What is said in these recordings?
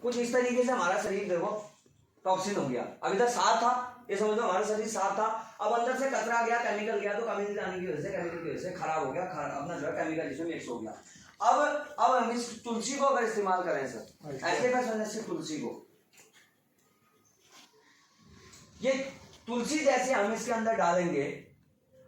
कुछ इस तरीके से हमारा शरीर देखो टॉक्सिन हो गया। अब इधर साफ था, ये समझ लो हमारा शरीर साफ था, अब अंदर से कचरा गया, केमिकल गया, तो केमिकल आने की वजह से, केमिकल की वजह से खराब हो गया, अपना जो है केमिकल इसमें मिक्स हो गया। अब हम इस तुलसी को अगर इस्तेमाल करें सर, ऐसे का से तुलसी को, ये तुलसी जैसे हम इसके अंदर डालेंगे,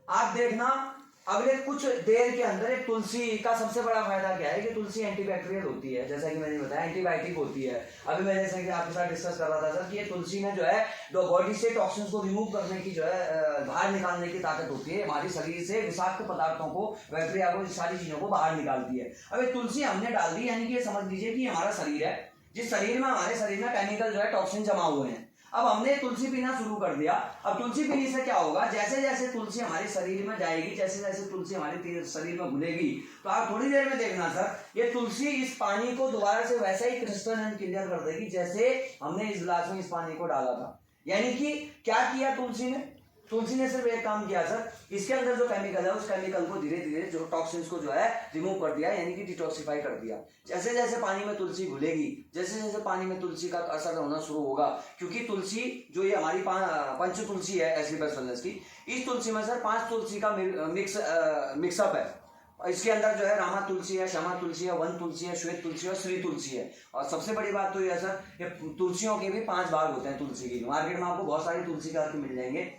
आप देखना अगले कुछ देर के अंदर एक तुलसी का सबसे बड़ा फायदा क्या है कि तुलसी एंटीबैक्टीरियल होती है, जैसा कि मैंने बताया एंटीबायोटिक होती है। अभी मैं जैसा कि आपके साथ डिस्कस कर रहा था सर कि ये तुलसी में जो है बॉडी से टॉक्सिन्स को रिमूव करने की जो है बाहर निकालने की ताकत होती है, हमारे शरीर से विषाक्त पदार्थों को, बैक्टीरिया को, सारी चीजों को बाहर निकालती है। अब ये तुलसी हमने डाल दी, यानी कि ये समझ लीजिए कि हमारा शरीर है, जिस शरीर में हमारे शरीर में केमिकल जो है टॉक्सिन जमा हुए हैं। अब हमने तुलसी पीना शुरू कर दिया। अब तुलसी पीने से क्या होगा, जैसे जैसे तुलसी हमारे शरीर में जाएगी, जैसे जैसे तुलसी हमारे शरीर में घुलेगी, तो आप थोड़ी देर में देखना सर, ये तुलसी इस पानी को दोबारा से वैसा ही क्रिस्टल एंड क्लियर कर देगी जैसे हमने इस गिलास में इस पानी को डाला था। यानी कि क्या किया तुलसी ने सिर्फ एक काम किया सर, इसके अंदर जो केमिकल है उस केमिकल को धीरे धीरे जो टॉक्सिन्स को जो है रिमूव कर दिया, यानी कि डिटॉक्सिफाई कर दिया। जैसे जैसे पानी में तुलसी घुलेगी, जैसे जैसे पानी में तुलसी का असर होना शुरू होगा, क्योंकि तुलसी जो ये हमारी पंच तुलसी है एस्क्लेपियस वल्गस की, इस तुलसी में सर 5 तुलसी का मिक्सअप है। इसके अंदर जो है रामा तुलसी है, श्यामा तुलसी है, वन तुलसी है, श्वेत तुलसी है और श्री तुलसी है। और सबसे बड़ी बात तो यह सर, ये तुलसियों के भी 5 भाग होते हैं। तुलसी की मार्केट में आपको बहुत सारी तुलसी के अर्थ मिल जाएंगे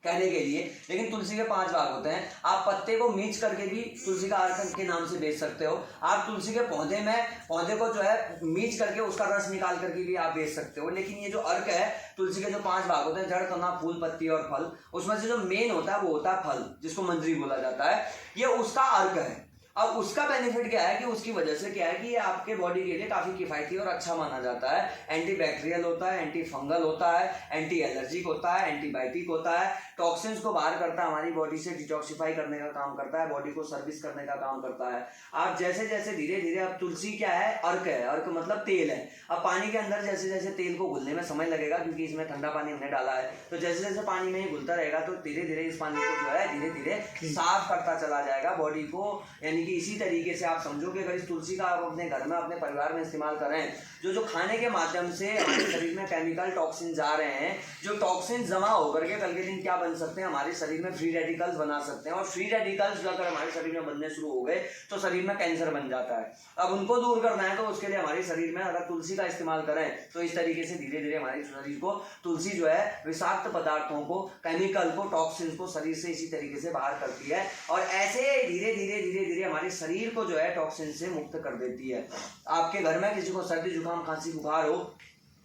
कहने के लिए, लेकिन तुलसी के 5 भाग होते हैं। आप पत्ते को मीच करके भी तुलसी का अर्क के नाम से बेच सकते हो। आप तुलसी के पौधे को जो है मीच करके उसका रस निकाल करके भी आप बेच सकते हो। लेकिन ये जो अर्क है, तुलसी के जो 5 भाग होते हैं, जड़, तना, फूल, पत्ती और फल, उसमें से जो मेन होता है वो होता है फल, जिसको मंजरी बोला जाता है, ये उसका अर्क है। अब उसका बेनिफिट क्या है कि उसकी वजह से क्या है कि ये आपके बॉडी के लिए काफी किफायती और अच्छा माना जाता है। एंटी बैक्टीरियल होता है, एंटी फंगल होता है, एंटी एलर्जिक होता है, एंटीबायोटिक होता है, टॉक्सिन्स को बाहर करता है, हमारी बॉडी से डिटॉक्सिफाई करने का काम करता है, बॉडी को सर्विस करने का काम करता है। आप जैसे जैसे धीरे धीरे, अब तुलसी क्या है, अर्क है, अर्क मतलब तेल है। अब पानी के अंदर जैसे जैसे तेल को घुलने में समय लगेगा, क्योंकि इसमें ठंडा पानी हमने डाला है, तो जैसे जैसे पानी में ही घुलता रहेगा तो धीरे धीरे इस पानी को जो है धीरे धीरे साफ करता चला जाएगा बॉडी को। यानी कि इसी तरीके से आप समझो कि अगर इस तुलसी का आप अपने घर में, अपने परिवार में इस्तेमाल करें, जो खाने के माध्यम से हमारे शरीर में केमिकल टॉक्सिन जा रहे हैं, जो टॉक्सिन जमा होकर के कल के दिन क्या बन सकते हैं, हमारे शरीर में फ्री रेडिकल्स बना सकते हैं। और फ्री रेडिकल्स अगर हमारे शरीर में बनने शुरू हो गए तो शरीर में कैंसर बन जाता है। अब उनको दूर करना है तो उसके लिए हमारे शरीर में अगर तुलसी का इस्तेमाल करें तो इस तरीके से धीरे धीरे हमारे शरीर को तुलसी जो है विषाक्त पदार्थों को, केमिकल को, टॉक्सिन को शरीर से इसी तरीके से बाहर करती है, और ऐसे धीरे धीरे हमारे शरीर को जो है टॉक्सिन से मुक्त कर देती है। आपके घर में किसी को सर्दी जुकाम खांसी बुखार हो,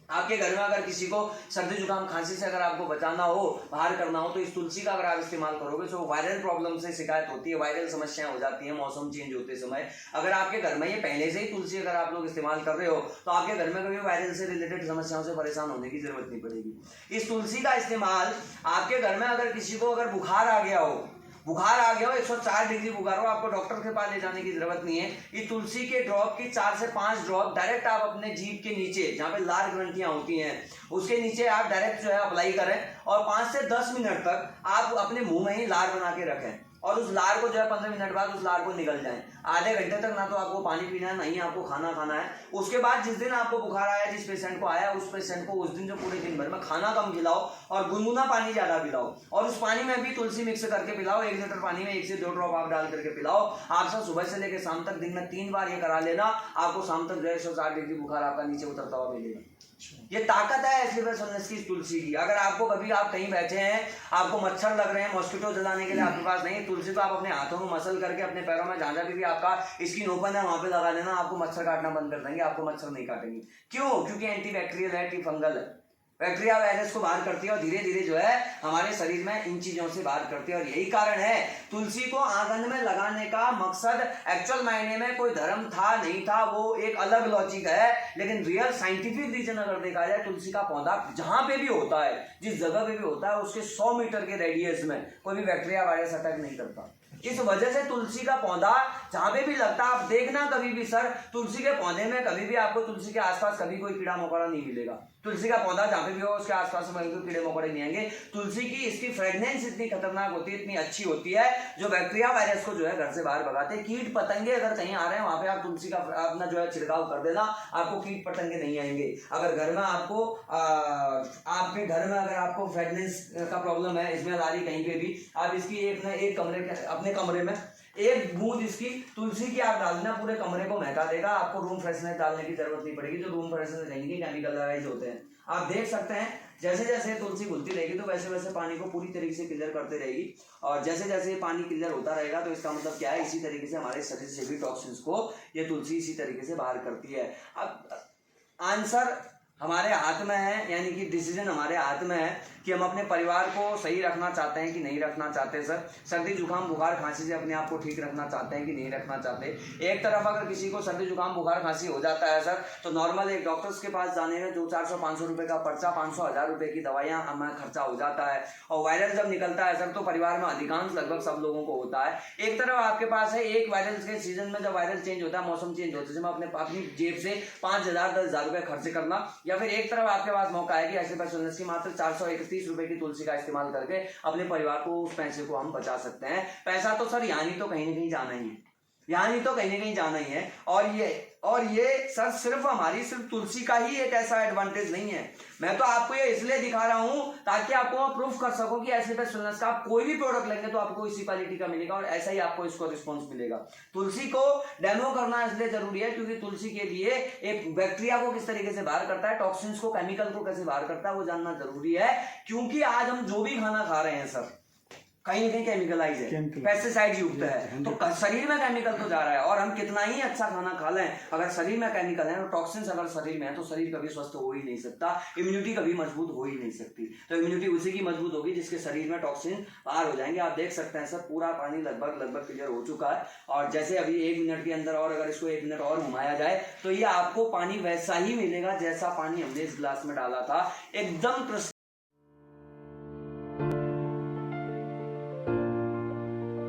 आपके घर में अगर किसी को सर्दी जुकाम खांसी से अगर आपको बचाना हो, बाहर करना हो, तो इस तुलसी का अगर आप इस्तेमाल करोगे तो वायरल प्रॉब्लम से शिकायत होती है, वायरल समस्याएं हो जाती हैं मौसम चेंज होते समय। अगर आपके घर में ये पहले से ही तुलसी अगर आप लोग इस्तेमाल कर रहे हो तो आपके घर में कभी वायरल से रिलेटेड समस्याओं से परेशान होने की जरूरत नहीं पड़ेगी। इस तुलसी का इस्तेमाल आपके घर में अगर किसी को अगर बुखार आ गया हो, 104 डिग्री बुखार हो, आपको डॉक्टर के पास ले जाने की जरूरत नहीं है। ये तुलसी के ड्रॉप की 4 से 5 ड्रॉप डायरेक्ट आप अपने जीभ के नीचे, जहाँ पे लार ग्रंथियां होती हैं, उसके नीचे आप डायरेक्ट जो है अप्लाई करें, और 5 से 10 मिनट तक आप अपने मुंह में ही लार बना के रखें, और उस लार को जो है 15 मिनट बाद उस लार को निकल जाए। आधे घंटे तक ना तो आपको पानी पीना है, ना ही आपको खाना खाना है। उसके बाद जिस दिन आपको बुखार आया, जिस पेशेंट को आया, उस पेशेंट को उस दिन जो पूरे दिन भर में खाना कम खिलाओ और गुनगुना पानी ज्यादा पिलाओ, और उस पानी में भी तुलसी मिक्स करके पिलाओ। 1 लीटर पानी में 1 से 2 ड्रॉप आप डाल करके पिलाओ। आप सब सुबह से लेकर शाम तक दिन में 3 बार ये करा लेना, आपको शाम तक 104 डिग्री बुखार आपका नीचे उतरता हुआ मिलेगा। ये ताकत है एस्क्लेपियस वल्गस की तुलसी की। अगर आपको कभी आप कहीं बैठे हैं, आपको मच्छर लग रहे हैं, मॉस्किटो जलाने के लिए आपके पास नहीं, तुलसी को आप अपने हाथों में मसल करके अपने पैरों में जहां भी आपका स्किन ओपन है वहां पे लगा लेना, आपको मच्छर काटना बंद कर देंगे, आपको मच्छर नहीं काटेंगे। क्यों? क्योंकि एंटी बैक्टीरियल है, एंटी फंगल है, बैक्टीरिया वायरस को बाहर करती है, और धीरे धीरे जो है हमारे शरीर में इन चीजों से बाहर करती है। और यही कारण है तुलसी को आंगन में लगाने का मकसद एक्चुअल मायने में कोई धर्म था नहीं था, वो एक अलग लॉजिक है, लेकिन रियल साइंटिफिक रीजन अगर देखा जाए, तुलसी का पौधा जहां पे भी होता है, जिस जगह पे भी होता है, उसके 100 मीटर के रेडियस में कोई भी बैक्टीरिया वायरस अटैक नहीं करता। इस वजह से तुलसी का पौधा जहां पे भी लगता है, आप देखना कभी भी सर तुलसी के पौधे में कभी भी आपको तुलसी के आसपास कभी कोई कीड़ा मकोड़ा नहीं मिलेगा। तुलसी का पौधा जहाँ पे भी हो उसके आसपास में कीड़े मकोड़े नहीं आएंगे। तुलसी की इसकी फ्रेग्रेंस इतनी खतरनाक होती है, इतनी अच्छी होती है, जो बैक्टीरिया वायरस को जो है घर से बाहर भगाते हैं। कीट पतंगे अगर कहीं आ रहे हैं वहां पे आप तुलसी का अपना जो है छिड़काव कर देना, आपको कीट पतंगे नहीं आएंगे। अगर घर में आपको आपके घर में अगर आपको फ्रेग्रेंस का प्रॉब्लम है, इसमें आ रही कहीं पे भी, आप इसकी एक कमरे के अपने कमरे में एक बूंद इसकी तुलसी की आप डाल देना, पूरे कमरे को महका देगा। आपको रूम फ्रेशनर डालने की जरूरत नहीं पड़ेगी, जो रूम फ्रेशनर रहेंगे केमिकलाइज होते हैं। आप देख सकते हैं जैसे जैसे तुलसी घुलती रहेगी तो वैसे वैसे पानी को पूरी तरीके से क्लियर करते रहेगी, और जैसे जैसे पानी क्लियर होता रहेगा तो इसका मतलब क्या है, इसी तरीके से हमारे शरीर से भी टॉक्सिन्स को ये तुलसी इसी तरीके से बाहर करती है। अब आंसर हमारे हाथ में है, यानी कि डिसीजन हमारे हाथ में है कि हम अपने परिवार को सही रखना चाहते हैं कि नहीं रखना चाहते। सर सर्दी जुकाम बुखार खांसी से अपने आप को ठीक रखना चाहते हैं कि नहीं रखना चाहते। एक तरफ अगर किसी को सर्दी जुकाम बुखार खांसी हो जाता है सर, तो नॉर्मल एक डॉक्टर्स के पास जाने में 400-500 रुपए का पर्चा, 500-1000 रुपए की दवाइयाँ हमें खर्चा हो जाता है। और वायरस जब निकलता है सर तो परिवार में अधिकांश लगभग सब लोगों को होता है। एक तरफ आपके पास है एक वायरस के सीजन में जब वायरस चेंज होता है, मौसम चेंज होता है, अपनी जेब से 5000-10,000 रुपए खर्च करना, या फिर एक तरफ आपके पास मौका है कि एसिपेट की मात्र 431 रुपए की तुलसी का इस्तेमाल करके अपने परिवार को उस पैसे को हम बचा सकते हैं। पैसा तो सर यहाँ नहीं तो कहीं ना कहीं जाना ही है, यहाँ नहीं तो कहीं ना कहीं जाना ही है। और ये सर सिर्फ तुलसी का ही एक ऐसा एडवांटेज नहीं है। मैं तो आपको ये इसलिए दिखा रहा हूं ताकि आपको प्रूफ कर सको कि एसिपेट का आप कोई भी प्रोडक्ट लेंगे तो आपको इसी क्वालिटी का मिलेगा और ऐसा ही आपको इसको रिस्पॉन्स मिलेगा। तुलसी को डेमो करना इसलिए जरूरी है क्योंकि तुलसी के लिए एक बैक्टीरिया को किस तरीके से बाहर करता है, टॉक्सिन्स को, केमिकल को कैसे बाहर करता है, वो जानना जरूरी है। क्योंकि आज हम जो भी खाना खा रहे हैं सर कहीं ना कहीं केमिकलाइज है, पेस्टिसाइड युक्त है, तो शरीर में केमिकल तो जा रहा है। और हम कितना ही अच्छा खाना खा लें, अगर शरीर में केमिकल है, टॉक्सिन्स अगर शरीर में है, तो शरीर कभी स्वस्थ हो ही नहीं सकता, इम्यूनिटी कभी मजबूत हो ही नहीं सकती। तो इम्यूनिटी उसी की मजबूत होगी जिसके शरीर में टॉक्सिन बाहर हो जाएंगे। आप देख सकते हैं सर पूरा पानी लगभग क्लियर हो चुका है, और जैसे अभी 1 मिनट के अंदर और अगर इसको 1 मिनट और घुमाया जाए तो ये आपको पानी वैसा ही मिलेगा जैसा पानी हमने इस गिलास में डाला था, एकदम